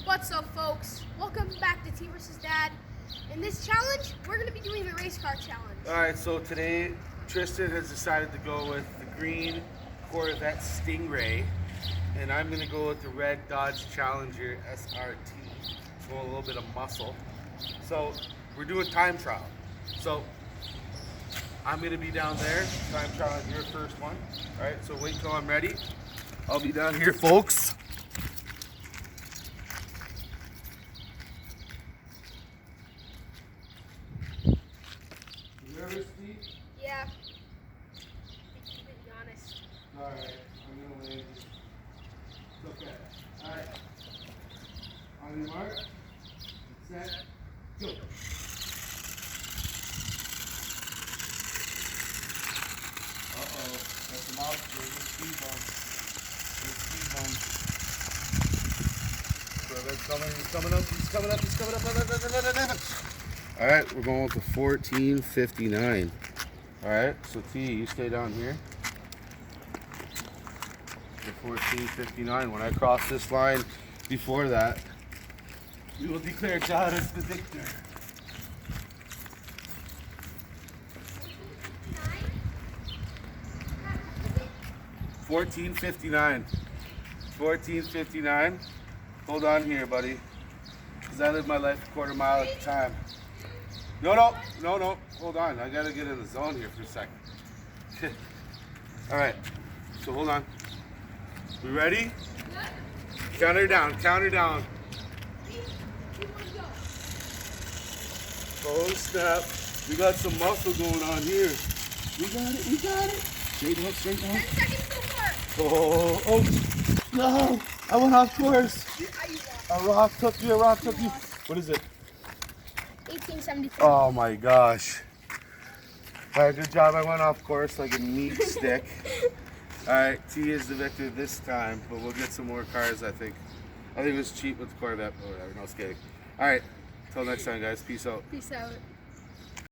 What's up, folks? Welcome back to T vs. Dad. In this challenge, we're going to be doing the race car challenge. Alright, so today Tristan has decided to go with the green Corvette Stingray, and I'm going to go with the red Dodge Challenger SRT. Go a little bit of muscle. So we're doing time trial. So I'm going to be down there, time trial your first one. Alright, so wait till I'm ready. I'll be down here, folks. Nervous, Steve? Yeah. To be completely honest. Alright, I'm gonna wait. It's okay. Alright. On your mark, set, go. Uh-oh, that's a mouse. There's a speed bump. There's speed bump. He's coming up, he's coming up, he's coming up. Alright, we're going with the 1459. Alright, so T, you stay down here. The 1459. When I cross this line before that, we will declare Chad as the victor. 1459. 1459. Hold on here, buddy. Because I live my life a quarter mile at a time. No. Hold on. I gotta get in the zone here for a second. Alright. So hold on. We ready? Count her down. Count her down. Oh snap. We got some muscle going on here. We got it. We got it. Straight up, straight up. 10 seconds so far. Oh no! I went off course. A rock took you. A rock took you. What is it? 1873. Oh my gosh. Alright, good job. I went off course like a meat stick. Alright, T is the victor this time, but we'll get some more cars, I think. I think it was cheap with the Corvette, but whatever. No skating. Alright, till next time, guys. Peace out. Peace out.